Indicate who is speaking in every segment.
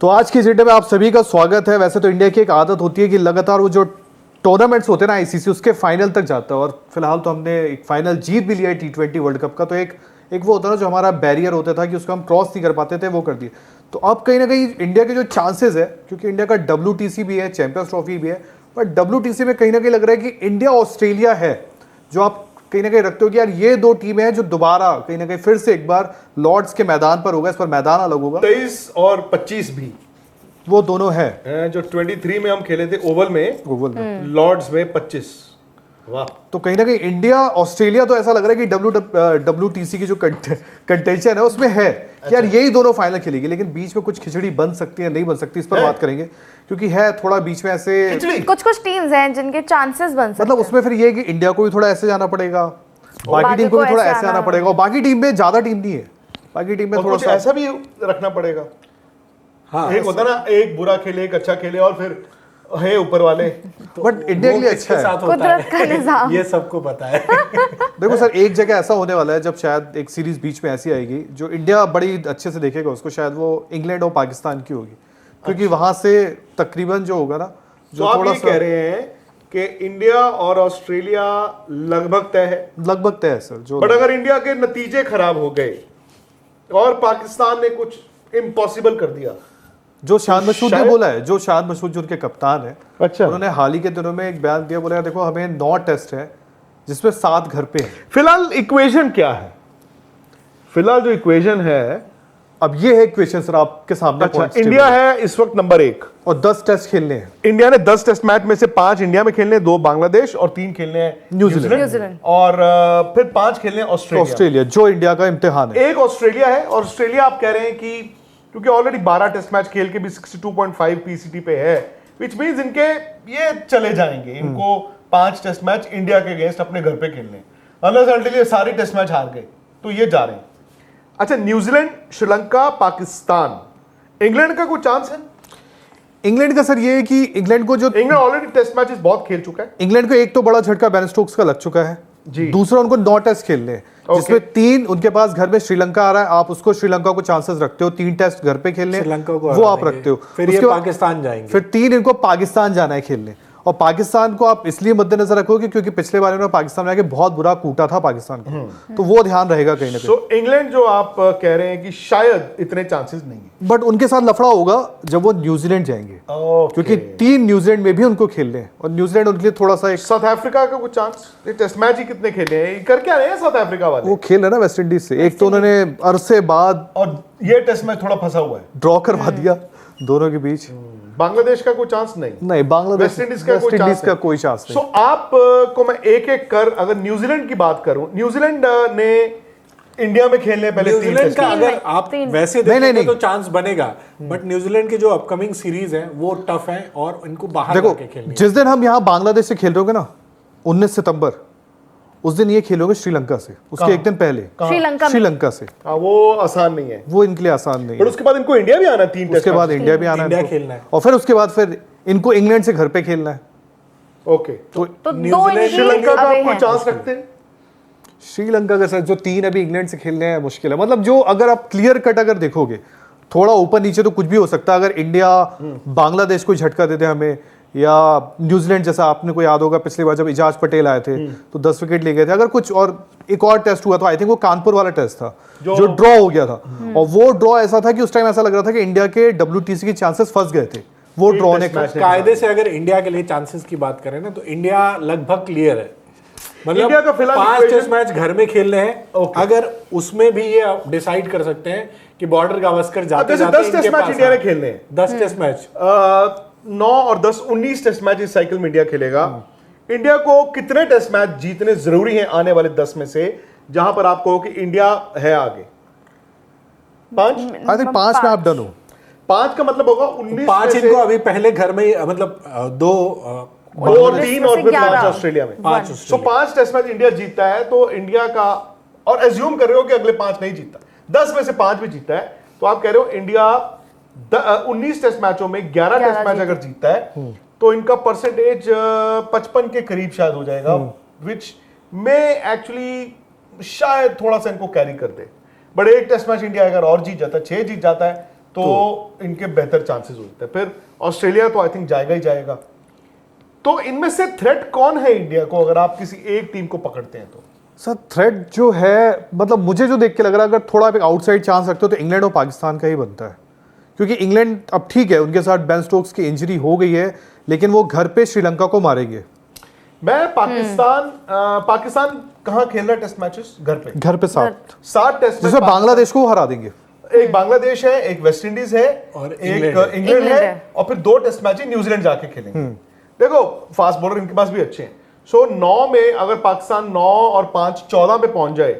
Speaker 1: तो आज की डेट में आप सभी का स्वागत है। वैसे तो इंडिया की एक आदत होती है कि लगातार वो जो टूर्नामेंट्स होते हैं ना आईसीसी, उसके फाइनल तक जाता है, और फिलहाल तो हमने एक फाइनल जीत भी लिया है T20 वर्ल्ड कप का। तो एक वो होता है ना, जो हमारा बैरियर होता था कि उसको हम क्रॉस नहीं कर पाते थे, वो कर दिए। तो अब कहीं ना कहीं इंडिया के जो चांसेस है, क्योंकि इंडिया का WTC भी है, चैंपियंस ट्रॉफी भी है, पर WTC में कहीं ना कहीं लग रहा है कि इंडिया ऑस्ट्रेलिया है जो आप कहीं ना कहीं रखते हो कि यार ये दो टीमें हैं जो दोबारा कहीं ना कहीं फिर से एक बार लॉर्ड्स के मैदान पर होगा। इस पर मैदान अलग होगा,
Speaker 2: 23 और 25 भी
Speaker 1: वो दोनों है।
Speaker 2: जो 23 में हम खेले थे ओवल में, लॉर्ड्स में 25। वाह।
Speaker 1: तो कहीं ना कहीं इंडिया ऑस्ट्रेलिया तो ऐसा लग रहा है कि WTC की जो कंटेंशन है उसमें है कि यार यही दोनों फाइनल खेलेगी। लेकिन बीच में कुछ खिचड़ी बन सकती है, नहीं बन सकती, इस पर बात करेंगे, क्योंकि है थोड़ा बीच में ऐसे
Speaker 3: कुछ टीम्स हैं जिनके चांसेस बन सकते हैं।
Speaker 1: मतलब उसमें फिर ये है कि इंडिया को भी थोड़ा ऐसे जाना पड़ेगा, बाकी टीम को भी थोड़ा ऐसे आना पड़ेगा, और बाकी टीम में ज्यादा टीम नहीं है, बाकी टीम में थोड़ा सा
Speaker 2: ऐसा भी रखना पड़ेगा। हाँ, एक होता ना, एक बुरा खेले एक अच्छा खेले और फिर है ऊपर वाले।
Speaker 1: बट इंडिया के लिए अच्छा है,
Speaker 3: कुदरत का निजाम,
Speaker 4: ये सबको पता है।
Speaker 1: देखो सर, एक जगह ऐसा होने वाला है जब शायद एक सीरीज बीच में ऐसी आएगी जो इंडिया बड़ी अच्छे से देखेगा उसको, शायद वो इंग्लैंड और पाकिस्तान की होगी, क्योंकि वहां से तकरीबन जो होगा ना, जो
Speaker 2: तो
Speaker 1: थोड़ा
Speaker 2: आप ये कह रहे हैं कि इंडिया और ऑस्ट्रेलिया लगभग तय है
Speaker 1: सर जो।
Speaker 2: बट अगर इंडिया के नतीजे खराब हो गए और पाकिस्तान ने कुछ इम्पॉसिबल कर दिया,
Speaker 1: जो शान मशहूद ने बोला है, जो शान मशहूद जो उनके कप्तान है,
Speaker 2: अच्छा,
Speaker 1: उन्होंने हाल ही के दिनों में एक बयान दिया, बोला देखो हमें 9 टेस्ट है जिसमें 7 घर पे है।
Speaker 2: फिलहाल इक्वेशन क्या है? फिलहाल जो इक्वेशन है,
Speaker 1: अब ये है इक्वेशन सर आपके सामने।
Speaker 2: अच्छा, इंडिया है इस वक्त नंबर 1
Speaker 1: और 10 टेस्ट खेलने हैं।
Speaker 2: इंडिया ने 10 टेस्ट मैच में से 5 इंडिया में खेलने हैं, 2 बांग्लादेश और 3 खेलने हैं न्यूजीलैंड, और फिर 5 खेलने हैं
Speaker 1: ऑस्ट्रेलिया, जो इंडिया का इम्तिहान है।
Speaker 2: एक ऑस्ट्रेलिया है। ऑस्ट्रेलिया आप कह रहे हैं कि क्योंकि ऑलरेडी 12 टेस्ट मैच खेल के भी 62.5 PCT पे है, विच मींस इनके ये चले जाएंगे, इनको 5 टेस्ट मैच इंडिया के अगेंस्ट अपने घर पे खेलने, अनलेस अनटिल ये सारे टेस्ट मैच हार गए तो ये जा रहे हैं। अच्छा, न्यूजीलैंड, श्रीलंका, पाकिस्तान, इंग्लैंड का कोई चांस है?
Speaker 1: इंग्लैंड का सर ये है कि इंग्लैंड को जो
Speaker 2: इंग्लैंड ऑलरेडी टेस्ट मैचेस बहुत खेल चुका है।
Speaker 1: इंग्लैंड को एक तो बड़ा झटका बेन स्टोक्स का लग चुका है
Speaker 2: जी।
Speaker 1: दूसरा, उनको 9 टेस्ट खेलने हैं, जिसमें 3 उनके पास घर में श्रीलंका आ रहा है। आप उसको श्रीलंका को चांसेस रखते हो 3 टेस्ट घर पे खेलने, वो आप रखते हो।
Speaker 4: फिर ये पाकिस्तान जाएंगे,
Speaker 1: फिर 3 इनको पाकिस्तान जाना है खेलने, और पाकिस्तान को आप इसलिए मद्देनजर रखोगे क्योंकि पिछले बार उन्होंने पाकिस्तान में आके बहुत बुरा कूटा था पाकिस्तान को, तो वो ध्यान रहेगा कहीं ना कहीं।
Speaker 2: सो इंग्लैंड जो आप कह रहे हैं कि शायद इतने चांसेस नहीं है,
Speaker 1: बट उनके साथ लफड़ा होगा जब वो न्यूजीलैंड जाएंगे, क्योंकि 3 न्यूजीलैंड में भी उनको खेलने हैं, और न्यूजीलैंड उनके लिए थोड़ा सा एक।
Speaker 2: साउथ अफ्रीका का कुछ चांस? ये टेस्ट मैच ही कितने खेले हैं, कर क्या रहे हैं साउथ अफ्रीका वाले?
Speaker 1: वो खेल रहे ना वेस्ट इंडीज से, एक तो उन्होंने अरसे बाद,
Speaker 2: और ये टेस्ट मैच थोड़ा फंसा हुआ है,
Speaker 1: ड्रॉ करवा दिया दोनों के बीच।
Speaker 2: बांग्लादेश का कोई चांस नहीं,
Speaker 1: बांग्लादेश,
Speaker 2: वेस्ट इंडीज का कोई चांस नहीं। सो आप को मैं एक एक कर, अगर न्यूजीलैंड की बात करूं, न्यूजीलैंड ने इंडिया में खेलने पहले 3
Speaker 4: न्यूजीलैंड का अगर आप वैसे देखेंगे तो चांस बनेगा, बट न्यूजीलैंड की जो अपकमिंग सीरीज है वो टफ है और इनको बाहर जाके खेलनी है।
Speaker 1: जिस दिन हम यहाँ बांग्लादेश से खेल रहे होंगे ना 19 सितंबर, उस दिन ये खेलोगे श्रीलंका से, उसके एक दिन पहले श्रीलंका से।
Speaker 2: वो आसान नहीं है,
Speaker 1: वो इनके लिए आसान नहीं है।
Speaker 2: पर उसके बाद इनको इंडिया भी आना है, 3 टेस्ट
Speaker 1: उसके बाद इंडिया भी आना है,
Speaker 4: खेलना है,
Speaker 1: और फिर उसके बाद फिर इनको इंग्लैंड से घर पे खेलना है।
Speaker 2: ओके,
Speaker 3: तो न्यूजीलैंड,
Speaker 2: श्रीलंका का कोई चांस रखते हैं?
Speaker 1: श्रीलंका का सर जो 3 अभी इंग्लैंड से खेलने हैं मुश्किल है। मतलब जो अगर आप क्लियर कट अगर देखोगे, थोड़ा ऊपर नीचे तो कुछ भी हो सकता है। अगर इंडिया बांग्लादेश को झटका देते हमें, या न्यूजीलैंड जैसा, आपने को याद होगा पिछली बार जब इजाज पटेल आए थे तो 10 विकेट ले गए थे। अगर कुछ और एक और टेस्ट हुआ था, आई थिंक वो कानपुर वाला टेस्ट था जो ड्रॉ हो गया था, और वो ड्रॉ ऐसा था कि उस टाइम ऐसा लग रहा था कि इंडिया के WTC के चांसेस फंस गए थे, वो ड्रॉ ने
Speaker 4: कायदे से। अगर इंडिया के लिए चांसेस की बात करें ना, तो इंडिया लगभग क्लियर है। मतलब
Speaker 2: इंडिया का फिलहाल
Speaker 4: 5 टेस्ट मैच घर में खेलने हैं, अगर उसमें भी ये डिसाइड कर सकते हैं कि बॉर्डर गावस्कर जाते जाते
Speaker 2: 10 टेस्ट मैच इंडिया ने खेलने हैं,
Speaker 4: 10 टेस्ट मैच,
Speaker 2: 9 और 10 19 टेस्ट मैच इस साइकिल में इंडिया खेलेगा। इंडिया को कितने टेस्ट मैच जीतने जरूरी हैं आने वाले 10 में से, जहां पर आप कहो कि इंडिया है आगे? 5?
Speaker 1: आई थिंक 5 में आप डन हो।
Speaker 2: 5 का मतलब होगा 19
Speaker 4: 5 इनको अभी पहले घर में, मतलब 2
Speaker 2: और 3 और फिर 5 ऑस्ट्रेलिया में। 5 टेस्ट मैच इंडिया जीतता है तो इंडिया का, और एज्यूम कर रहे हो कि अगले 5 नहीं जीतता, 10 में से 5 भी जीतता है, तो आप कह रहे हो इंडिया 19 टेस्ट मैचों में 11 टेस्ट मैच अगर जीतता है तो इनका परसेंटेज 55 के करीब शायद हो जाएगा, विच में एक्चुअली शायद थोड़ा सा इनको कैरी कर दे। बट एक टेस्ट मैच इंडिया अगर और जीत जाता है, 6 जीत जाता है, तो इनके बेहतर चांसेस होते हैं। फिर ऑस्ट्रेलिया तो आई थिंक जाएगा ही जाएगा। तो इनमें से थ्रेट कौन है इंडिया को, अगर आप किसी एक टीम को पकड़ते हैं तो?
Speaker 1: सर थ्रेट जो है, मतलब मुझे जो देख के लग रहा है, अगर थोड़ा आप एक आउटसाइड चांस रखते हो तो इंग्लैंड और पाकिस्तान का ही बनता है, क्योंकि इंग्लैंड अब ठीक है, उनके साथ बेन स्टोक्स की इंजरी हो गई है, लेकिन वो घर पे श्रीलंका को मारेंगे।
Speaker 2: मैं पाकिस्तान कहाँ खेल रहा है टेस्ट मैचेस? घर पे 7 टेस्ट,
Speaker 1: जिसमें बांग्लादेश को हरा देंगे।
Speaker 2: एक बांग्लादेश है, एक वेस्ट इंडीज है और एक इंग्लैंड है, और फिर 2 टेस्ट मैच न्यूजीलैंड जाके खेलेंगे। देखो फास्ट बॉलर इनके पास भी अच्छे हैं। सो 9 में अगर पाकिस्तान 9 और 5 14 पे पहुंच जाए,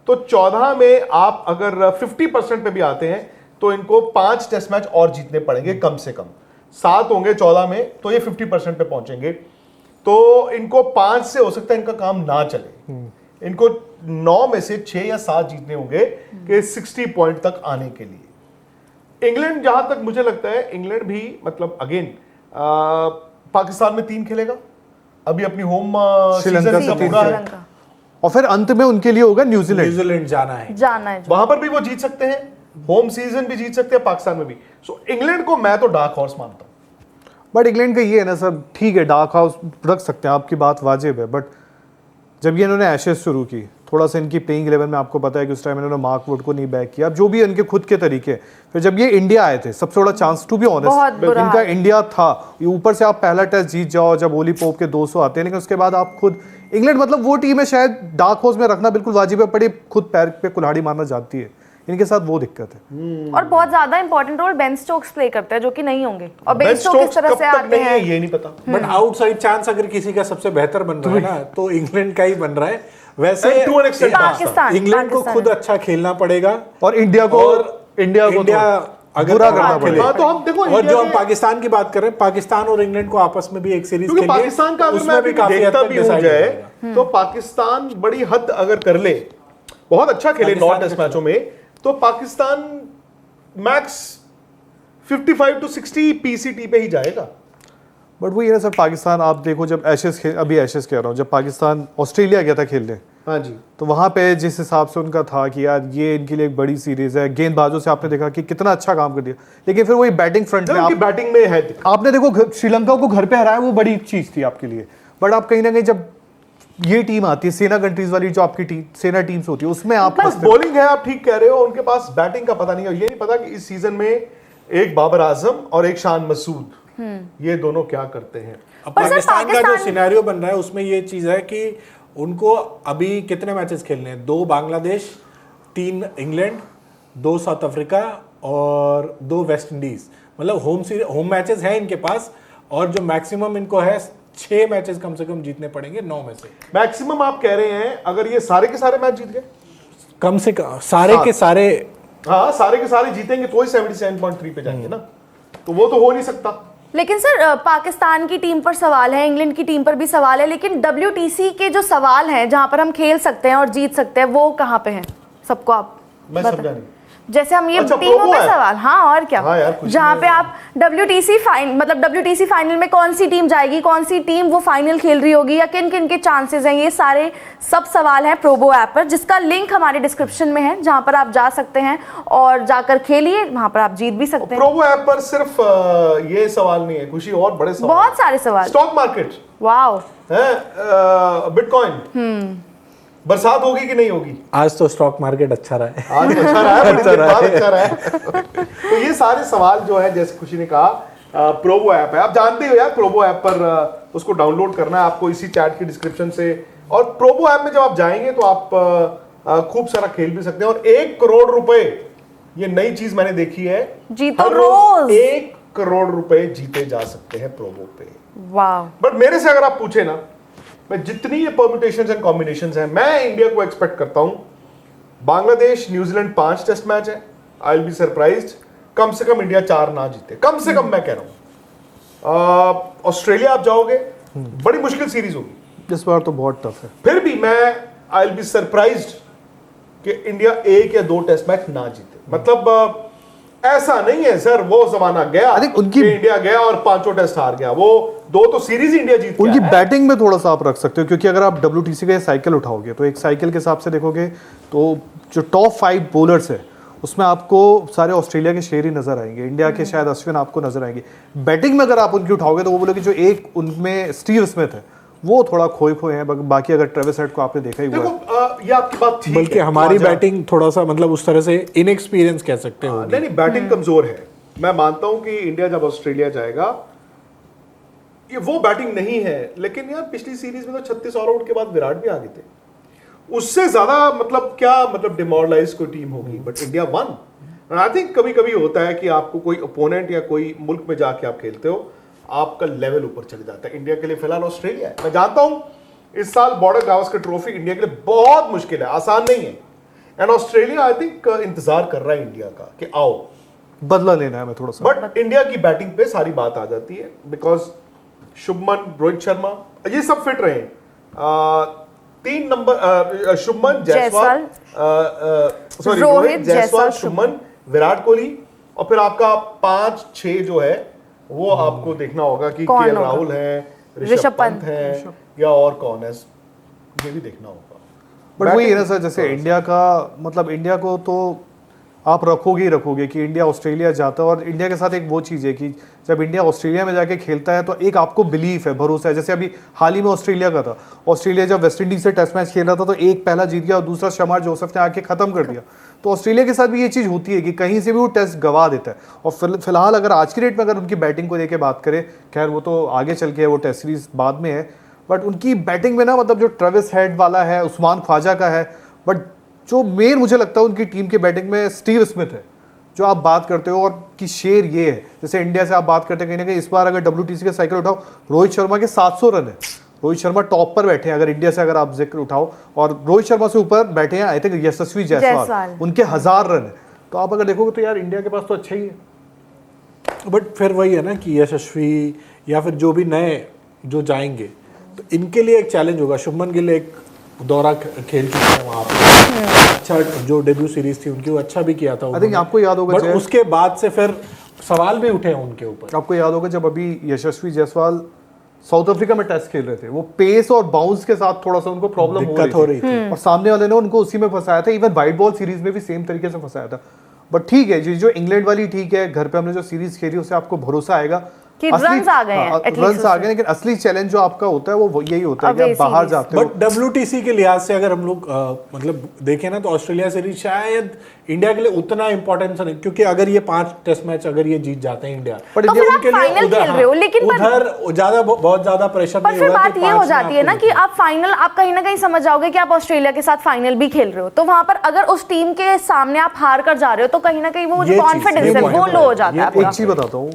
Speaker 2: तो 14 में आप अगर 50% पे भी आते हैं तो इनको 5 टेस्ट मैच और जीतने पड़ेंगे कम से कम। 7 होंगे 14 में तो ये 50% पे पहुंचेंगे। तो इनको 5 से हो सकता है इनका काम ना चले। इनको 9 में से 6 या 7 जीतने होंगे कि 60 पॉइंट तक आने के लिए। इंग्लैंड, जहां तक मुझे लगता है, इंग्लैंड भी मतलब अगेन पाकिस्तान में 3 खेलेगा, अभी अपनी होम
Speaker 1: श्रीलंका से 3 है, और फिर अंत में उनके लिए होगा न्यूजीलैंड
Speaker 3: जाना है।
Speaker 2: वहां पर भी वो जीत सकते हैं, होम सीजन भी जीत सकते हैं, पाकिस्तान में भी। सो इंग्लैंड को मैं तो डार्क हॉर्स मानता हूं।
Speaker 1: बट इंग्लैंड का ये है ना सर, ठीक है डार्क हाउस रख सकते हैं, आपकी बात वाजिब है, बट जब ये इन्होंने एशेज शुरू की, थोड़ा सा इनकी प्लेइंग 11 में आपको पता है कि उस टाइम इन्होंने मार्क वुड को नहीं बैक किया, अब जो भी इनके खुद के तरीके। फिर जब ये इंडिया आए थे, सबसे बड़ा चांस टू बी ऑनेस्ट इनका इंडिया था। ऊपर से आप पहला टेस्ट जीत जाओ, जब ओली पोप के 200 आते हैं, लेकिन उसके बाद आप खुद इंग्लैंड, मतलब वो टीम है शायद डार्क हाउस में रखना बिल्कुल वाजिब है, बड़ी खुद पैर पे कुल्हाड़ी मारना जानती है। इनके साथ वो दिक्कत है।
Speaker 3: और बहुत ज्यादा important role Ben Stokes play करते हैं, जो कि नहीं होंगे। और बेन स्टोक्स किस तरह से आते हैं
Speaker 2: ये नहीं पता।
Speaker 4: बट आउटसाइड चांस अगर किसी का सबसे बेहतर बन रहा है ना, तो इंग्लैंड का ही बन रहा है। वैसे
Speaker 3: पाकिस्तान,
Speaker 4: इंग्लैंड को खुद अच्छा खेलना पड़ेगा,
Speaker 1: और इंडिया को
Speaker 4: अगर
Speaker 1: बुरा करना पड़ेगा।
Speaker 2: तो हम देखो,
Speaker 4: और जो हम पाकिस्तान की बात कर रहे हैं, पाकिस्तान और इंग्लैंड को आपस में भी एक सीरीज
Speaker 2: क्योंकि पाकिस्तान का
Speaker 4: उसमें भी काफी
Speaker 2: देखता भी हो जाए तो पाकिस्तान बड़ी हद अगर कर ले, बहुत अच्छा खेले 9 टेस्ट मैचों में, तो पाकिस्तान मैक्स 55 to 60 पीसीटी पे ही जाएगा।
Speaker 1: बट वही है ना सर, पाकिस्तान आप देखो, जब अभी एशेज कह रहा हूँ, जब पाकिस्तान ऑस्ट्रेलिया गया था खेलने,
Speaker 2: हाँ जी,
Speaker 1: तो वहां पे जिस हिसाब से उनका था कि यार ये इनके लिए एक बड़ी सीरीज है, गेंदबाजों से आपने देखा कि कितना अच्छा काम कर दिया, लेकिन फिर वही बैटिंग फ्रंट में
Speaker 2: बैटिंग में है,
Speaker 1: आपने देखो श्रीलंका को घर पे हराया, वो बड़ी चीज थी आपके लिए। बट आप कहीं ना कहीं जब ये टीम आती है, सेना कंट्रीज वाली जो आपकी टीम, सेना टीम्स होती है, उसमें आप
Speaker 2: बॉलिंग है, आप ठीक कह रहे हो, उनके पास बैटिंग का पता नहीं है। ये नहीं पता कि इस सीजन में एक बाबर आजम और एक शान मसूद, ये दोनों क्या करते हैं।
Speaker 4: पाकिस्तान का जो सिनेरियो बन रहा है उसमें ये चीज है कि उनको अभी कितने मैचेस खेलने हैं? 2 बांग्लादेश, 3 इंग्लैंड, 2 साउथ अफ्रीका और 2 वेस्ट इंडीज, मतलब होम मैचेस हैं इनके पास। और जो मैक्सिमम इनको है 6 मैचेस कम से कम जीतने पड़ेंगे 9 में से।
Speaker 2: मैक्सिमम आप कह रहे हैं, अगर ये सारे के सारे मैच जीत गए,
Speaker 4: कम से कम सारे के सारे,
Speaker 2: हाँ सारे के सारे जीतेंगे तो ही 77.3 पे जाएंगे ना, तो वो तो हो नहीं सकता।
Speaker 3: लेकिन सर पाकिस्तान की टीम पर सवाल है, इंग्लैंड की टीम पर भी सवाल है, लेकिन WTC के जो सवाल हैं, जहां पर हम खेल सकते हैं और जीत सकते हैं, वो कहाँ पे हैं? सबको आप
Speaker 2: मैं समझा नहीं।
Speaker 3: जैसे हम ये टीमों पे सवाल, हाँ और क्या, जहाँ पे आप WTC फाइनल में कौन सी टीम जाएगी, कौन सी टीम वो फाइनल खेल रही होगी, या किन किन के चांसेस हैं, ये सारे सब सवाल हैं प्रोबो ऐप पर, जिसका लिंक हमारे डिस्क्रिप्शन में है, जहाँ पर आप जा सकते हैं और जाकर खेलिए, वहाँ पर आप जीत भी सकते हैं।
Speaker 2: प्रोबो ऐप पर सिर्फ ये सवाल नहीं है, खुशी और बड़े सवाल,
Speaker 3: बहुत सारे सवाल।
Speaker 2: स्टॉक मार्केट,
Speaker 3: वाओ,
Speaker 2: बिटकॉइन, बरसात होगी कि नहीं होगी?
Speaker 4: आज तो स्टॉक मार्केट अच्छा रहा है,
Speaker 2: आज अच्छा रहा है, अच्छा रहा है। तो ये सारे सवाल जो है, जैसे खुशी ने कहा, प्रोबो ऐप है, आप जानते हो यार, प्रोबो ऐप पर उसको डाउनलोड करना है आपको इसी चैट की डिस्क्रिप्शन से। और प्रोबो ऐप में जब आप जाएंगे तो आप खूब सारा खेल भी सकते हैं। और 1 करोड़ रुपए, ये नई चीज मैंने देखी है,
Speaker 3: जीतो रोज
Speaker 2: 1 करोड़ रुपए जीते जा सकते हैं प्रोबो पे।
Speaker 3: वाह।
Speaker 2: बट मेरे से अगर आप पूछे ना, मैं जितनी ये परम्यूटेशंस एंड कॉम्बिनेशंस हैं, मैं इंडिया को एक्सपेक्ट करता हूं बांग्लादेश न्यूजीलैंड 5 टेस्ट मैच है, आई विल बी सरप्राइज्ड कम से कम इंडिया 4 ना जीते, कम से कम मैं कह रहा हूं। ऑस्ट्रेलिया आप जाओगे, बड़ी मुश्किल सीरीज होगी
Speaker 1: इस बार, तो बहुत टफ है।
Speaker 2: फिर भी मैं आई विल बी सरप्राइज्ड कि इंडिया 1 या 2 टेस्ट मैच ना जीते। मतलब ऐसा नहीं है सर, वो जमाना गया उनकी इंडिया गया और 5 टेस्ट हार गया, वो 2 तो सीरीज इंडिया जीत गया।
Speaker 1: उनकी बैटिंग में थोड़ा सा आप रख सकते हो, क्योंकि अगर आप WTC का साइकिल उठाओगे तो एक साइकिल के हिसाब से देखोगे तो जो टॉप 5 बॉलर्स है उसमें आपको सारे ऑस्ट्रेलिया के शेर ही नजर आएंगे, इंडिया के शायद अश्विन आपको नजर आएंगे। बैटिंग में अगर आप उनकी उठाओगे तो वो बोले कि जो एक उनमें स्टीव स्मिथ है वो थोड़ा खोए हैं, बाकी अगर ट्रेविस हेड को आपने देखा ही हुआ है।
Speaker 2: देखो ये आपकी बात ठीक है,
Speaker 4: बल्कि हमारी बैटिंग थोड़ा सा मतलब उस तरह से इनएक्सपीरियंस कह सकते हो।
Speaker 2: नहीं बैटिंग कमजोर है। मैं मानता हूं कि इंडिया जब ऑस्ट्रेलिया जाएगा ये वो बैटिंग नहीं है, लेकिन यार पिछली सीरीज में तो 36 ऑल आउट के बाद विराट भी आ गए थे, उससे ज्यादा मतलब क्या मतलब डिमोरलाइज कोई टीम होगी, but India one. And I think कभी कभी होता है कि आपको कोई ओपोनेंट या कोई मुल्क में जाके आप खेलते हो, आपका लेवल ऊपर चले जाता है। इंडिया के लिए फिलहाल ऑस्ट्रेलिया है। मैं जानता हूं इस साल बॉर्डर गावस्कर ट्रॉफी इंडिया के लिए बहुत मुश्किल है, आसान नहीं है, एंड ऑस्ट्रेलिया आई थिंक इंतजार कर रहा है इंडिया का कि आओ
Speaker 1: बदला लेना है मैं थोड़ा सा।
Speaker 2: बट इंडिया की बैटिंग पे सारी बात आ जाती है, बिकॉज शुभमन, रोहित शर्मा ये सब फिट रहे हैं। 3 नंबर शुभमन, जायसवाल, सॉरी रोहित, जायसवाल, शुभमन, विराट कोहली, और फिर आपका 5-6 जो है वो आपको देखना होगा कि केएल राहुल है, ऋषभ पंत है या और कौन है, ये भी देखना होगा।
Speaker 1: बट वही है ना सर, जैसे इंडिया का मतलब इंडिया को तो आप रखोगे ही रखोगे कि इंडिया ऑस्ट्रेलिया जाता है, और इंडिया के साथ एक वो चीज़ है कि जब इंडिया ऑस्ट्रेलिया में जाके खेलता है तो एक आपको बिलीफ है, भरोसा है। जैसे अभी हाल ही में ऑस्ट्रेलिया का था, ऑस्ट्रेलिया जब वेस्ट इंडीज से टेस्ट मैच खेल रहा था तो एक पहला जीत गया और दूसरा शमार जोसेफ ने आके खत्म कर दिया। तो ऑस्ट्रेलिया के साथ भी ये चीज़ होती है कि कहीं से भी वो टेस्ट गवा देता है। और फिलहाल अगर आज की डेट में अगर उनकी बैटिंग को लेकर बात करें, खैर वो तो आगे चल के है, वो टेस्ट सीरीज बाद में है, बट उनकी बैटिंग में ना मतलब जो ट्रेविस हेड वाला है, उस्मान ख्वाजा का है, बट जो मेन मुझे लगता है उनकी टीम के बैटिंग में स्टीव स्मिथ है, जो आप बात करते हो, और कि शेर ये है। जैसे इंडिया से आप बात करते हैं कहीं ना कहीं, इस बार अगर WTC का साइकिल उठाओ, रोहित शर्मा के 700 रन है, रोहित शर्मा टॉप पर बैठे हैं अगर इंडिया से अगर आप जिक्र उठाओ, और रोहित शर्मा से ऊपर बैठे हैं आई थिंक यशस्वी जायसवाल, उनके 1000 रन है। तो आप अगर देखोगे तो यार इंडिया के पास तो अच्छा ही है।
Speaker 4: बट फिर वही है ना कि यशस्वी या फिर जो भी नए जो जाएंगे तो इनके लिए एक चैलेंज होगा। शुभमन के लिए एक दौरा खेल चुके हैं वहाँ पे, अच्छा जो डेब्यू सीरीज थी उनकी वो अच्छा भी किया था।
Speaker 1: आई थिंक आपको याद होगा,
Speaker 4: बट उसके बाद से फिर सवाल भी उठे हैं उनके ऊपर।
Speaker 1: आपको याद होगा जब अभी यशस्वी जायसवाल साउथ अफ्रीका में टेस्ट खेल रहे थे, वो पेस और बाउंस के साथ थोड़ा सा उनको प्रॉब्लम हो रही थी, और सामने वाले ने उनको उसी में फंसाया था। इवन वाइट बॉल सीरीज में भी सेम तरीके से फंसाया था। बट ठीक है जी, जो इंग्लैंड वाली ठीक है, घर पे हमने जो सीरीज खेली उससे आपको भरोसा आएगा
Speaker 3: कि रन्स आ गए हैं,
Speaker 1: रन्स आ गए, लेकिन असली चैलेंज जो आपका होता है वो यही होता है कि आप बाहर जाते हो।
Speaker 4: बट WTC के लिहाज से अगर हम लोग मतलब देखें ना तो ऑस्ट्रेलिया सीरीज शायद इंडिया के लिए उतना इंपॉर्टेंस नहीं, क्योंकि अगर ये 5 टेस्ट मैच अगर ये जीत जाते हैं इंडिया,
Speaker 1: बट
Speaker 3: तो
Speaker 1: इंडिया
Speaker 3: उनके लिए
Speaker 4: उधर ज्यादा बहुत ज्यादा प्रेशर नहीं होगा।
Speaker 3: बात ये हो जाती है ना कि आप फाइनल, आप कहीं ना कहीं समझ जाओगे कि आप ऑस्ट्रेलिया के साथ फाइनल भी खेल रहे हो, तो वहां पर अगर उस टीम के सामने आप हार कर जा रहे हो तो कहीं ना कहीं वो जो कॉन्फिडेंस है वो लो हो जाता है।
Speaker 1: एक चीज बताता हूँ,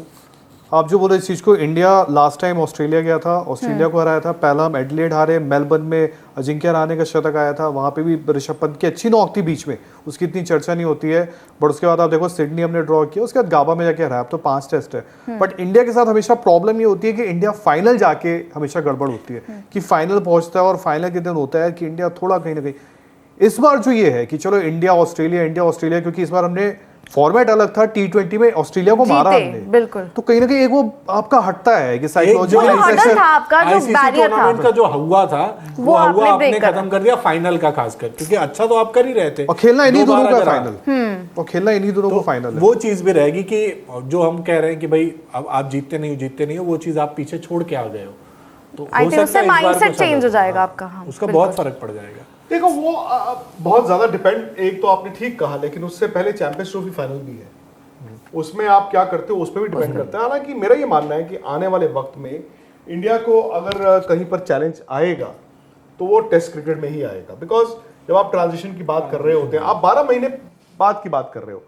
Speaker 1: आप जो बोले इस चीज को, इंडिया लास्ट टाइम ऑस्ट्रेलिया गया था, ऑस्ट्रेलिया को हराया था, पहला हम एडिलेड हारे, मेलबर्न में अजिंक्य रहाणे का शतक आया था, वहाँ पे भी ऋषभ पंत की अच्छी नॉक थी बीच में, उसकी इतनी चर्चा नहीं होती है। बट उसके बाद आप देखो सिडनी हमने ड्रॉ किया, उसके बाद गाबा में जाके हराया, अब तो 5 टेस्ट है। बट इंडिया के साथ हमेशा प्रॉब्लम ये होती है कि इंडिया फाइनल जाके हमेशा गड़बड़ होती है, कि फाइनल पहुंचता है और फाइनल के दिन होता है कि इंडिया थोड़ा कहीं ना कहीं, इस बार जो ये है कि चलो इंडिया ऑस्ट्रेलिया, क्योंकि इस बार हमने फॉर्मेट अलग था, T20 में ऑस्ट्रेलिया को मारा हमने,
Speaker 3: बिल्कुल,
Speaker 1: तो कहीं ना कहीं एक वो आपका हटता है कि साइकोलॉजिकल
Speaker 4: टूर्नामेंट का जो हुआ था वो हुआ आपने खत्म कर दिया फाइनल का, खासकर क्योंकि अच्छा तो आप कर ही रहे थे,
Speaker 1: और खेलना इन्हीं दोनों का फाइनल, और खेलना इन्हीं दोनों को फाइनल है।
Speaker 4: वो चीज भी रहेगी कि जो हम कह रहे हैं कि भाई अब आप जीतते नहीं हो, वो चीज आप पीछे छोड़ के आ गए हो, तो हो सकता है
Speaker 3: माइंडसेट चेंज हो जाएगा आपका,
Speaker 4: उसका बहुत फर्क पड़ जाएगा।
Speaker 2: देखो वो बहुत ज्यादा डिपेंड, एक तो आपने ठीक कहा, लेकिन उससे पहले चैंपियंस ट्रॉफी फाइनल भी है, उसमें आप क्या करते हो उस पर भी डिपेंड करता है। हालांकि मेरा ये मानना है कि आने वाले वक्त में इंडिया को अगर कहीं पर चैलेंज आएगा तो वो टेस्ट क्रिकेट में ही आएगा, बिकॉज जब आप ट्रांजिशन की बात कर रहे होते हैं, आप 12 महीने बाद की बात कर रहे हो,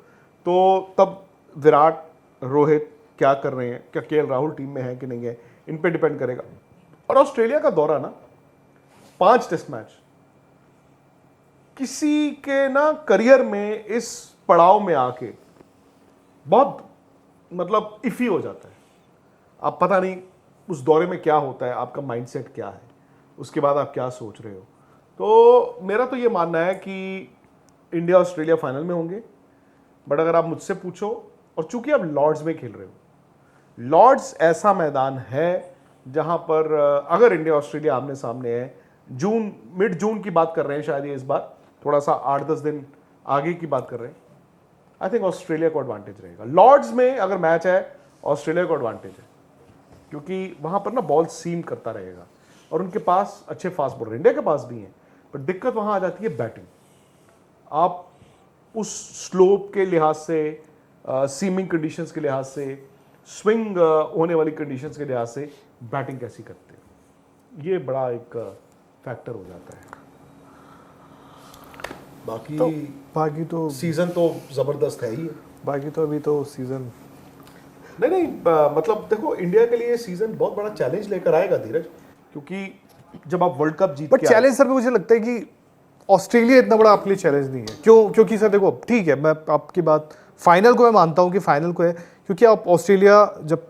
Speaker 2: तो तब विराट, रोहित क्या कर रहे हैं, क्या केएल राहुल टीम में है कि नहीं है, इन पे डिपेंड करेगा। और ऑस्ट्रेलिया का दौरा ना, 5 टेस्ट मैच किसी के ना करियर में इस पड़ाव में आके बहुत मतलब इफी हो जाता है। आप पता नहीं उस दौरे में क्या होता है, आपका माइंडसेट क्या है, उसके बाद आप क्या सोच रहे हो। तो मेरा तो ये मानना है कि इंडिया ऑस्ट्रेलिया फाइनल में होंगे, बट अगर आप मुझसे पूछो, और चूंकि आप लॉर्ड्स में खेल रहे हो, लॉर्ड्स ऐसा मैदान है जहां पर अगर इंडिया ऑस्ट्रेलिया आमने सामने है, मिड जून की बात कर रहे हैं शायद ये इस बार, थोड़ा सा 8-10 दिन आगे की बात कर रहे हैं, आई थिंक ऑस्ट्रेलिया को एडवांटेज रहेगा। लॉर्ड्स में अगर मैच है ऑस्ट्रेलिया को एडवांटेज है, क्योंकि वहां पर ना बॉल सीम करता रहेगा और उनके पास अच्छे फास्ट बॉलर इंडिया के पास भी हैं, पर दिक्कत वहां आ जाती है बैटिंग। आप उस स्लोप के लिहाज से, सीमिंग कंडीशंस के लिहाज से, स्विंग होने वाली कंडीशंस के लिहाज से बैटिंग कैसी करते हैं, ये बड़ा एक फैक्टर हो जाता है।
Speaker 1: बाकी तो
Speaker 2: सीजन तो जबरदस्त है ही है।
Speaker 1: बाकी तो अभी तो सीजन
Speaker 2: नहीं मतलब देखो, इंडिया के लिए सीजन बहुत बड़ा चैलेंज लेकर आएगा धीरज, क्योंकि जब आप world cup Jeet
Speaker 1: but challenge sir मुझे लगता है कि ऑस्ट्रेलिया इतना बड़ा आपके लिए चैलेंज नहीं है। क्योंकि सर देखो, ठीक है, मैं आपकी बात फाइनल को मैं मानता हूँ कि फाइनल को है, क्योंकि आप ऑस्ट्रेलिया जब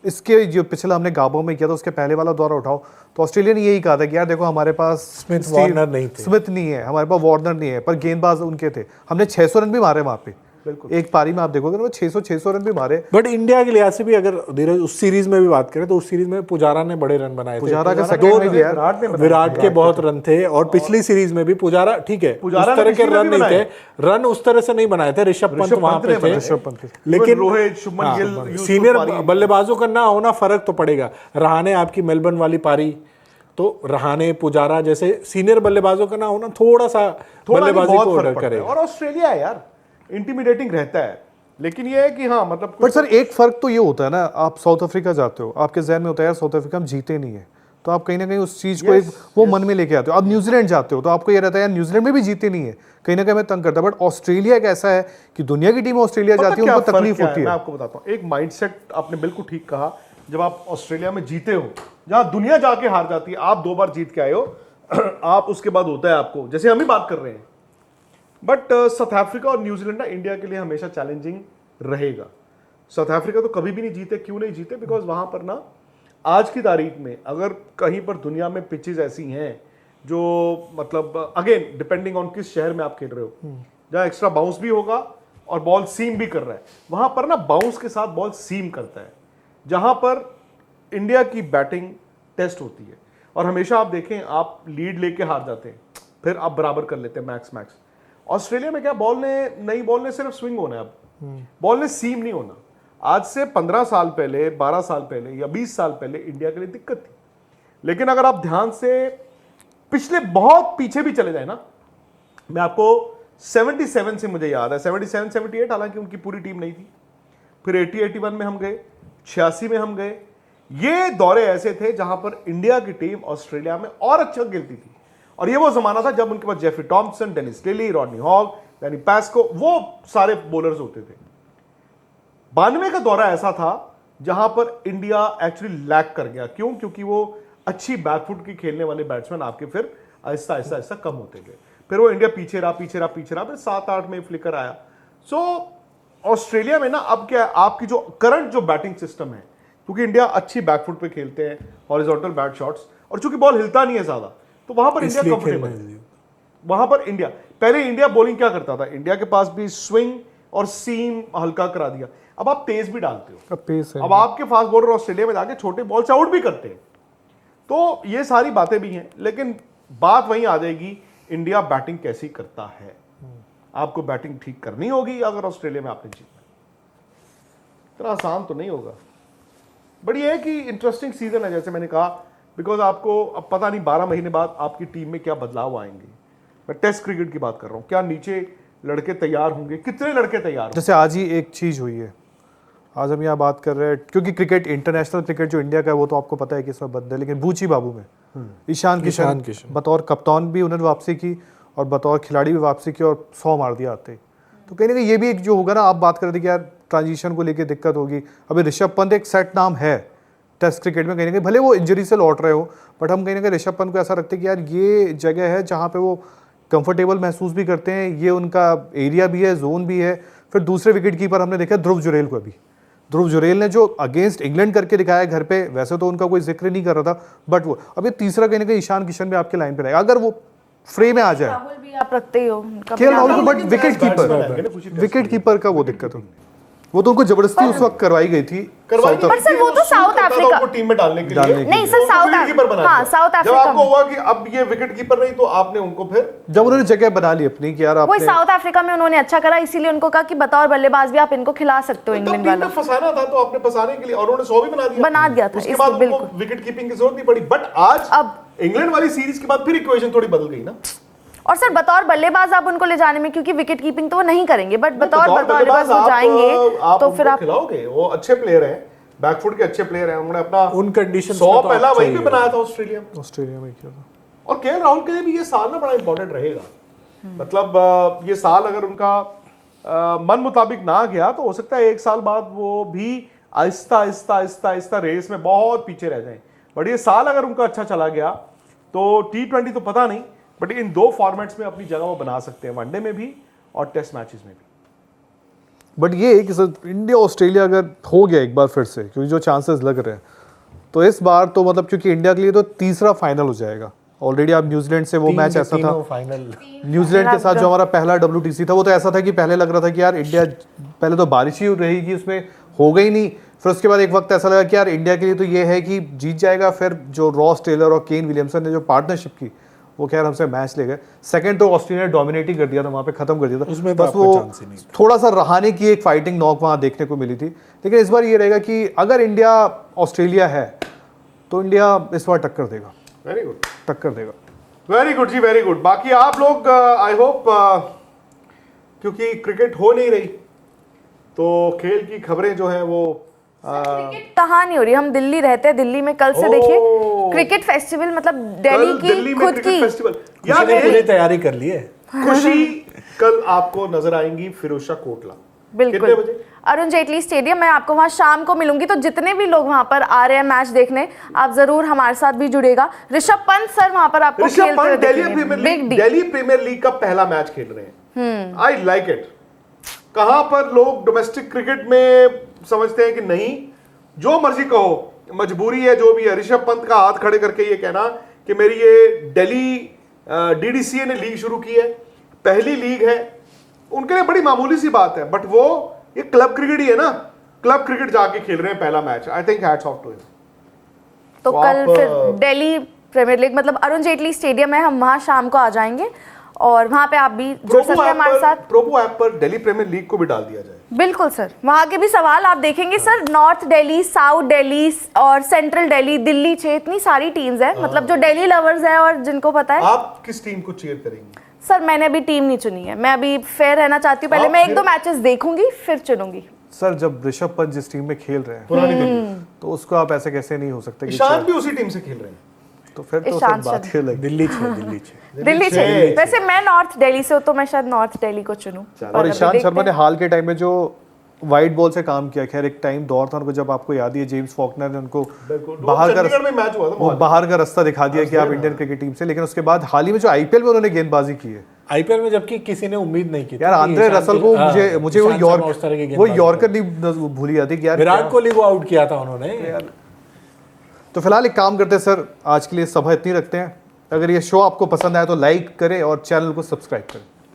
Speaker 1: इसके जो पिछला हमने गाबो में किया था उसके पहले वाला दौरा उठाओ तो ऑस्ट्रेलिया ने यही कहा था कि यार देखो हमारे पास
Speaker 4: स्मिथ वार्नर नहीं
Speaker 1: है, हमारे पास वार्नर नहीं है, पर गेंदबाज उनके थे। हमने 600 रन भी मारे वहाँ पे,
Speaker 2: बिल्कुल
Speaker 1: एक पारी में आप देखोगे ना 600 रन भी मारे।
Speaker 4: बट इंडिया के लिहाज से भी अगर धीरज उस सीरीज में भी बात करें तो उस सीरीज में पुजारा ने बड़े रन बनाए थे।
Speaker 1: पुजारा का सेकंड में भी यार
Speaker 4: विराट के बहुत रन थे, और पिछली सीरीज में भी पुजारा, ठीक है, उस तरह के रन नहीं थे, रन उस तरह से नहीं बनाए थे। ऋषभ पंत वहां पे थे, लेकिन
Speaker 2: रोहित, शुभमन गिल,
Speaker 4: सीनियर बल्लेबाजों का ना होना फर्क तो पड़ेगा। रहाणे आपकी मेलबर्न वाली पारी, तो रहाणे पुजारा जैसे सीनियर बल्लेबाजों का ना होना थोड़ा सा बल्लेबाजी को ऑर्डर करेगा।
Speaker 2: और ऑस्ट्रेलिया है यार, इंटिमिडेटिंग रहता है, लेकिन ये है कि हाँ मतलब
Speaker 1: बट सर एक फर्क तो ये होता है ना, आप साउथ अफ्रीका जाते हो, आपके जहन में होता है यार साउथ अफ्रीका हम जीते नहीं है, तो आप कहीं ना कहीं उस चीज को वो मन में लेके आते हो। आप न्यूजीलैंड जाते हो तो आपको ये रहता है यार न्यूजीलैंड में भी जीते नहीं है, कहीं ना कहीं हमें तंग करता है। बट ऑस्ट्रेलिया एक ऐसा है कि दुनिया की टीम ऑस्ट्रेलिया जाती है, उनको तकलीफ होती है।
Speaker 2: मैं आपको बताता हूँ, एक माइंडसेट आपने बिल्कुल ठीक कहा। जब आप ऑस्ट्रेलिया में जीते हो, जहां दुनिया जाके हार जाती है, आप 2 बार जीत के आए हो, आप उसके बाद होता है आपको, जैसे हम ही बात कर रहे हैं। बट साउथ अफ्रीका और न्यूजीलैंड ना इंडिया के लिए हमेशा चैलेंजिंग रहेगा। साउथ अफ्रीका तो कभी भी नहीं जीते, क्यों नहीं जीते? बिकॉज वहां पर ना आज की तारीख में अगर कहीं पर दुनिया में पिचेज ऐसी हैं जो मतलब अगेन डिपेंडिंग ऑन किस शहर में आप खेल रहे हो, जहां एक्स्ट्रा बाउंस भी होगा और बॉल सीम भी कर रहा है, वहां पर ना बाउंस के साथ बॉल सीम करता है, जहां पर इंडिया की बैटिंग टेस्ट होती है। और हमेशा आप देखें, आप लीड लेके हार जाते हैं, फिर आप बराबर कर लेते हैं मैक्स। ऑस्ट्रेलिया में क्या, बॉल ने सिर्फ स्विंग होना है, अब बॉल ने सीम नहीं होना। आज से 15 साल पहले, 12 साल पहले या 20 साल पहले इंडिया के लिए दिक्कत थी, लेकिन अगर आप ध्यान से पिछले बहुत पीछे भी चले जाए ना, मैं आपको 77 से मुझे याद है, 77 78, हालांकि उनकी पूरी टीम नहीं थी, फिर 80 81 में हम गए, 86 में हम गए। ये दौरे ऐसे थे जहां पर इंडिया की टीम ऑस्ट्रेलिया में और अच्छा खेलती थी, और ये वो जमाना था जब उनके पास Jeffrey Thomson, Dennis Lillee, Rodney Hogg, यानी पैस्को, वो सारे बॉलर्स होते थे। 92 का दौरा ऐसा था जहां पर इंडिया एक्चुअली लैग कर गया। क्यों? क्योंकि वो अच्छी बैकफुट की खेलने वाले बैट्समैन आपके फिर आहिस्ता कम होते गए, फिर वो इंडिया पीछे रहा, फिर 7-8 में फ्लिकर आया। सो ऑस्ट्रेलिया में ना अब क्या है, आपकी जो करंट जो बैटिंग सिस्टम है, क्योंकि इंडिया अच्छी बैकफुट पे खेलते हैं, हॉरिजॉन्टल बैट शॉट्स, और चूंकि बॉल हिलता नहीं है ज्यादा, तो वहां पर इंडिया कंफर्टेबल है। वहां पर इंडिया, पहले इंडिया बॉलिंग क्या करता था, इंडिया के पास भी स्विंग और सीम हल्का करा दिया, अब आप तेज भी डालते हो,
Speaker 1: अब पेस है,
Speaker 2: अब आपके फास्ट बॉलर ऑस्ट्रेलिया में जाके छोटे बॉल से आउट भी करते हैं। तो ये सारी बातें भी हैं, लेकिन बात वहीं आ जाएगी, इंडिया बैटिंग कैसी करता है। आपको बैटिंग ठीक करनी होगी अगर ऑस्ट्रेलिया में आपने जीतना, इतना आसान तो नहीं होगा। बट ये है कि इंटरेस्टिंग सीजन है, जैसे मैंने कहा, बिकॉज आपको अब पता नहीं 12 महीने बाद आपकी टीम में क्या बदलाव आएंगे। मैं टेस्ट क्रिकेट की बात कर रहा हूँ, क्या नीचे लड़के तैयार होंगे, कितने लड़के तैयार होंगे।
Speaker 1: जैसे आज ही एक चीज हुई है, आज हम यहाँ बात कर रहे हैं, क्योंकि क्रिकेट, इंटरनेशनल क्रिकेट जो इंडिया का है वो तो आपको पता है कि इसमें बंद है, लेकिन बूची बाबू में ईशान किशन बतौर कप्तान भी उन्होंने वापसी की और बतौर खिलाड़ी भी वापसी की और 100 मार दिया आते ही। तो कहीं ना कहीं ये भी एक जो होगा ना, आप बात कर रहे थे कि यार ट्रांजिशन को लेकर दिक्कत होगी। अभी ऋषभ पंत एक सेट नाम है टेस्ट क्रिकेट में, कहीं ना कहीं भले वो इंजरी से लौट रहे हो, बट हम कहीं ना कहीं ऋषभ पंत को ऐसा रखते हैं कि यार ये जगह है जहाँ पे वो कंफर्टेबल महसूस भी करते हैं, ये उनका एरिया भी है, जोन भी है। फिर दूसरे विकेट कीपर हमने देखा ध्रुव जुरेल को, अभी ध्रुव जुरेल ने जो अगेंस्ट इंग्लैंड करके दिखाया घर पे, वैसे तो उनका कोई जिक्र नहीं कर रहा था, बट वो अभी तीसरा कहीं ना कहीं ईशान किशन भी आपके लाइन पे रहेगा अगर वो फ्रेम में आ जाए।
Speaker 3: राहुल भी आप रखते ही हो,
Speaker 1: केएल राहुल को, बट विकेट कीपर का वो दिक्कत हो। वो तो उनको जबरदस्ती उस वक्त करवाई गई थी
Speaker 2: करवाई
Speaker 3: पर सर वो तो साउथ अफ्रीका
Speaker 2: को टीम में डालने के लिए
Speaker 3: नहीं सर साउथ
Speaker 2: कीपर बना
Speaker 3: हाँ
Speaker 2: दिया।
Speaker 3: साउथ
Speaker 2: जब
Speaker 3: अफ्रीका
Speaker 2: आपको हुआ कि अब ये विकेट कीपर नहीं तो आपने उनको फिर
Speaker 1: जब उन्होंने जगह बना ली अपनी कि यार
Speaker 3: वही
Speaker 1: आपने
Speaker 3: साउथ अफ्रीका में उन्होंने अच्छा करा, इसीलिए उनको कहा कि बतौर बल्लेबाज भी आप इनको खिला सकते हो इंग्लैंड वाला
Speaker 2: फंसाना था तो आपने फंसाने के लिए और उन्होंने 100 भी बना दिया
Speaker 3: था,
Speaker 2: उसके बाद उनको
Speaker 3: बिल्कुल
Speaker 2: विकेट कीपिंग की जरूरत नहीं पड़ी। बट आज
Speaker 3: अब
Speaker 2: इंग्लैंड वाली सीरीज के बाद फिर इक्वेशन थोड़ी बदल गई ना।
Speaker 3: और सर बतौर बल्लेबाज आप उनको ले जाने में, क्योंकि विकेट कीपिंग तो वो नहीं करेंगे, बट बतौर बल्लेबाज वो जाएंगे तो फिर आप
Speaker 2: खिलाओगे। वो अच्छे प्लेयर हैं, बैकफुट के अच्छे प्लेयर हैं, उन्होंने अपना
Speaker 4: उन कंडीशंस
Speaker 2: 100 पहला वहीं पे बनाया था ऑस्ट्रेलिया में
Speaker 1: किया था।
Speaker 2: और केएल राहुल के लिए भी ये साल ना बड़ा इंपॉर्टेंट रहेगा। मतलब ये साल अगर उनका मन मुताबिक ना गया तो हो सकता है एक साल बाद वो भी आहिस्ता आहिस्ता आहिस्ता आहिस्ता रेस में बहुत पीछे रह जाएं। बट ये साल अगर उनका अच्छा चला गया तो T20 तो पता नहीं, बट इन दो फॉर्मेट्स में अपनी जगह वो बना सकते हैं, वनडे में भी और टेस्ट मैचेस में भी।
Speaker 1: बट ये है कि सर इंडिया ऑस्ट्रेलिया अगर हो गया एक बार फिर से, क्योंकि जो चांसेस लग रहे हैं तो इस बार तो मतलब क्योंकि इंडिया के लिए तो तीसरा फाइनल हो जाएगा। ऑलरेडी आप न्यूजीलैंड से वो मैच ऐसा था, न्यूजीलैंड के साथ जो हमारा पहला WTC था वो तो ऐसा था कि पहले लग रहा था कि यार इंडिया पहले तो बारिश ही रहेगी, उसमें हो गई नहीं। फिर उसके बाद एक वक्त ऐसा लगा कि यार इंडिया के लिए तो ये है कि जीत जाएगा। फिर जो रॉस टेलर और केन विलियमसन ने जो पार्टनरशिप की वो खैर हमसे मैच ले गए। सेकंड तो ऑस्ट्रेलिया ने डोमिनेट ही कर दिया था, वहाँ पे खत्म कर दिया था।
Speaker 4: उसमें
Speaker 1: बस वो थोड़ा सा रहाने की एक फाइटिंग नॉक वहाँ देखने को मिली थी। लेकिन इस बार ये रहेगा कि अगर इंडिया ऑस्ट्रेलिया है तो इंडिया इस बार टक्कर देगा।
Speaker 2: वेरी गुड,
Speaker 1: टक्कर देगा।
Speaker 2: वेरी गुड जी, वेरी गुड। बाकी आप लोग आई होप, क्योंकि क्रिकेट हो नहीं रही तो खेल की खबरें जो है वो
Speaker 3: कहाँ नहीं हो रही। हम दिल्ली रहते हैं, दिल्ली में कल से देखिए क्रिकेट फेस्टिवल, मतलब दिल्ली की खुद की
Speaker 2: फेस्टिवल
Speaker 4: यार पूरी तैयारी कर ली है।
Speaker 2: खुशी कल आपको नजर आएंगी फिरोजशाह कोटला,
Speaker 3: बिल्कुल
Speaker 2: कितने बजे?
Speaker 3: अरुण जेटली स्टेडियम। मैं आपको वहां शाम को मिलूंगी, तो जितने भी लोग वहां पर आ रहे हैं मैच देखने, आप जरूर हमारे साथ भी जुड़ेगा। ऋषभ पंत सर वहां पर आपको खेलते हुए दिखेंगे।
Speaker 2: दिल्ली प्रीमियर लीग का पहला मैच खेल रहे हैं। I like it. कहां पर लोग डोमेस्टिक क्रिकेट में समझते हैं कि नहीं, जो मर्जी कहो, मजबूरी है जो भी है। ऋषभ पंत का हाथ खड़े करके ये कहना कि मेरी ये दिल्ली DDCA ने लीग शुरू की है, पहली लीग है, उनके लिए बड़ी मामूली सी बात है। बट वो ये क्लब क्रिकेट ही है ना, क्लब क्रिकेट जाके खेल रहे हैं पहला match. I think hats off to him.
Speaker 3: तो कल फिर दिल्ली प्रीमियर लीग, मतलब अरुण जेटली स्टेडियम है, हम वहां शाम को आ जाएंगे और वहां पे आप भी जुड़ सकते हैं हमारे साथ।
Speaker 2: प्रोमो ऐप पर दिल्ली प्रीमियर लीग को भी डाल दिया जाए।
Speaker 3: बिल्कुल सर, वहां के भी सवाल आप देखेंगे sir. North Delhi, south Delhi और सेंट्रल दिल्ली, दिल्ली 6, इतनी सारी टीम्स है, मतलब जो दिल्ली लवर्स है और जिनको पता है।
Speaker 2: आप किस टीम को चीयर करेंगे?
Speaker 3: सर मैंने अभी टीम नहीं चुनी है, मैं अभी फेयर रहना चाहती हूँ। पहले मैं 1-2 मैचेस देखूंगी फिर चुनूंगी।
Speaker 1: सर जब ऋषभ पंत जिस टीम में खेल रहे हैं तो उसको आप ऐसे कैसे नहीं हो सकते।
Speaker 2: ईशान भी उसी टीम से खेल रहे हैं
Speaker 1: तो फिर तो सब बात ही अलग।
Speaker 4: दिल्ली
Speaker 3: से वैसे मैं नॉर्थ दिल्ली से हूँ तो मैं शायद नॉर्थ दिल्ली को चुनूं।
Speaker 1: और ईशांत शर्मा ने हाल के टाइम में जो वाइट बॉल से काम किया, खैर एक टाइम दौर था उनको, जब आपको याद है जेम्स फॉकनर ने उनको बाहर का रास्ता दिखा दिया कि आप इंडियन क्रिकेट टीम से। लेकिन उसके बाद हाल ही में जो IPL में उन्होंने गेंदबाजी की है,
Speaker 4: IPL में जबकि किसी ने उम्मीद नहीं की
Speaker 1: यार आंद्रे रसल को मुझे वो यॉर्कर नहीं भूली जाती कि यार
Speaker 4: विराट कोहली को आउट किया था उन्होंने।
Speaker 1: तो फिलहाल एक काम करते हैं सर, आज के लिए सभा इतनी रखते हैं। अगर ये शो आपको पसंद आया तो लाइक करें और चैनल को सब्सक्राइब करें।